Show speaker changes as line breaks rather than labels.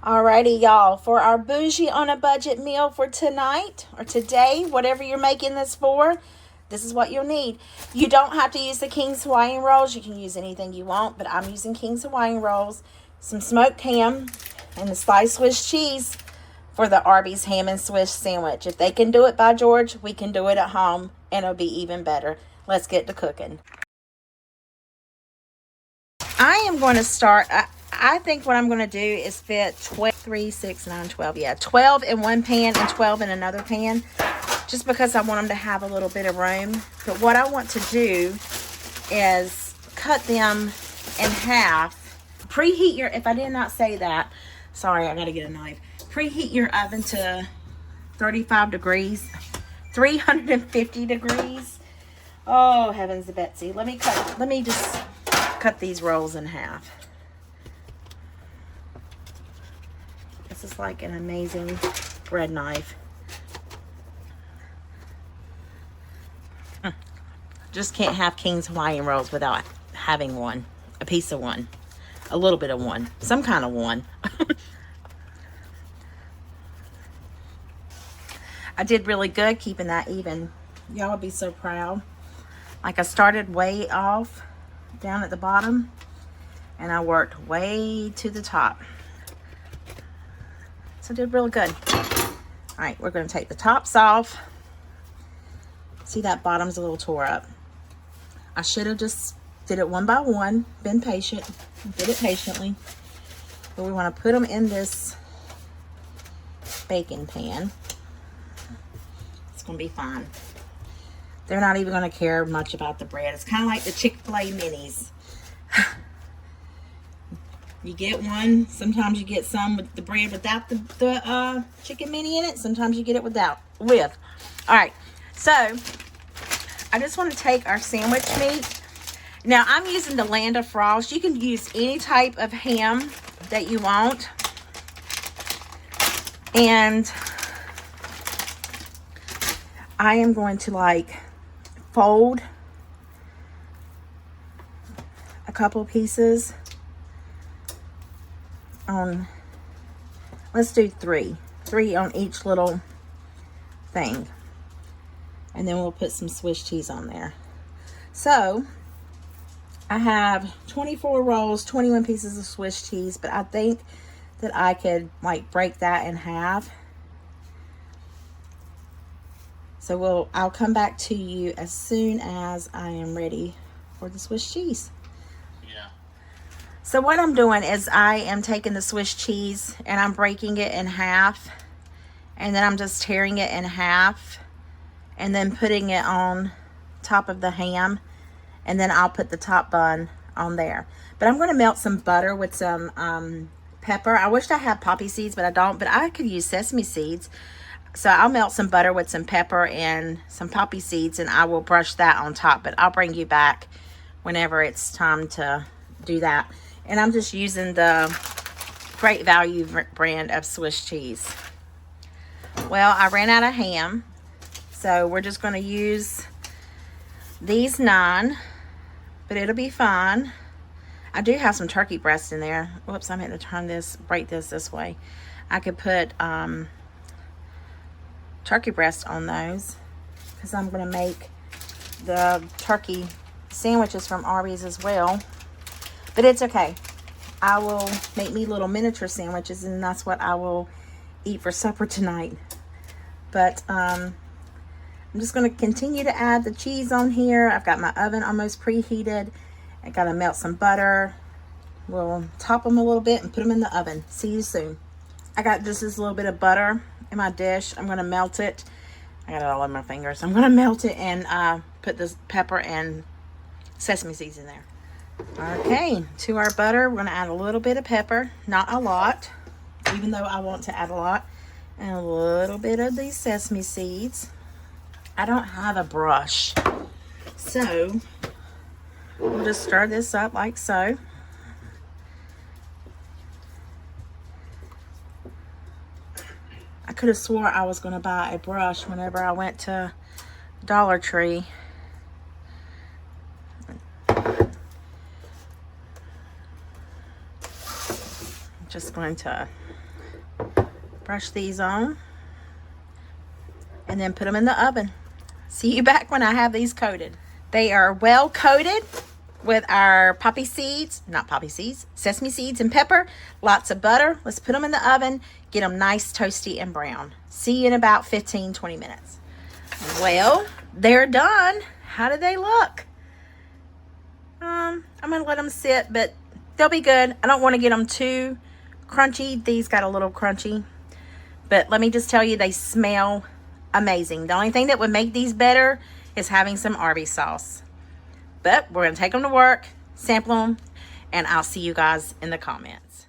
Alrighty, y'all, for our bougie on a budget meal for tonight or today, whatever you're making this for, this is what you'll need. You don't have to use the King's Hawaiian Rolls. You can use anything you want, but I'm using King's Hawaiian Rolls, some smoked ham, and the sliced Swiss cheese for the Arby's ham and Swiss sandwich. If they can do it by George, we can do it at home, and it'll be even better. Let's get to cooking. I am going to start... I think what I'm going to do is fit 12, 3, 6, 9, 12. Yeah, 12 in one pan and 12 in another pan, just because I want them to have a little bit of room. But what I want to do is cut them in half. Preheat your, if I did not say that, sorry, I got to get a knife. Preheat your oven to 35 degrees, 350 degrees. Oh, heavens to Betsy. Let me just cut these rolls in half. This is like an amazing bread knife. Just can't have King's Hawaiian Rolls without having one. A piece of one. A little bit of one. Some kind of one. I did really good keeping that even. Y'all would be so proud. Like I started way off down at the bottom, and I worked way to the top. So I did really good. All right, we're going to take the tops off. See, that bottom's a little tore up. I should have just did it one by one, been patient, did it patiently. But we want to put them in this baking pan. It's going to be fine. They're not even going to care much about the bread. It's kind of like the Chick-fil-A minis. You get one, sometimes you get some with the bread without the chicken mini in it. Sometimes you get it with. All right, so I just want to take our sandwich meat. Now I'm using the Land of Frost. You can use any type of ham that you want. And I am going to like fold a couple pieces on, let's do three on each little thing, and then we'll put some Swiss cheese on there. So I have 24 rolls, 21 pieces of Swiss cheese, but I think that I could like break that in half. So I'll come back to you as soon as I am ready for the Swiss cheese. So what I'm doing is I am taking the Swiss cheese and I'm breaking it in half, and then I'm just tearing it in half and then putting it on top of the ham, and then I'll put the top bun on there. But I'm going to melt some butter with some pepper. I wish I had poppy seeds, but I don't. But I could use sesame seeds. So I'll melt some butter with some pepper and some poppy seeds, and I will brush that on top. But I'll bring you back whenever it's time to do that. And I'm just using the Great Value brand of Swiss cheese. Well, I ran out of ham, so we're just going to use these 9, but it'll be fine. I do have some turkey breast in there. Whoops, I'm going to break this way. I could put turkey breast on those, because I'm going to make the turkey sandwiches from Arby's as well. But it's okay. I will make me little miniature sandwiches, and that's what I will eat for supper tonight. But I'm just going to continue to add the cheese on here. I've got my oven almost preheated. I got to melt some butter. We'll top them a little bit and put them in the oven. See you soon. I got just this little bit of butter in my dish. I'm going to melt it. I got it all on my fingers. I'm going to melt it and put this pepper and sesame seeds in there. Okay, to our butter, we're going to add a little bit of pepper, not a lot, even though I want to add a lot, and a little bit of these sesame seeds. I don't have a brush, so we'll just stir this up like so. I could have swore I was going to buy a brush whenever I went to Dollar Tree. Just going to Brush these on. And then put them in the oven. See you back when I have these coated. They are well coated with our poppy seeds, not poppy seeds, sesame seeds and pepper, lots of butter. Let's put them in the oven, get them nice, toasty, and brown. See you in about 15-20 minutes. Well, they're done. How did they look? I'm gonna let them sit, but they'll be good. I don't want to get them too crunchy. These got a little crunchy, but let me just tell you, they smell amazing. The only thing that would make these better is having some Arby sauce. But we're gonna take them to work, sample them, and I'll see you guys in the comments.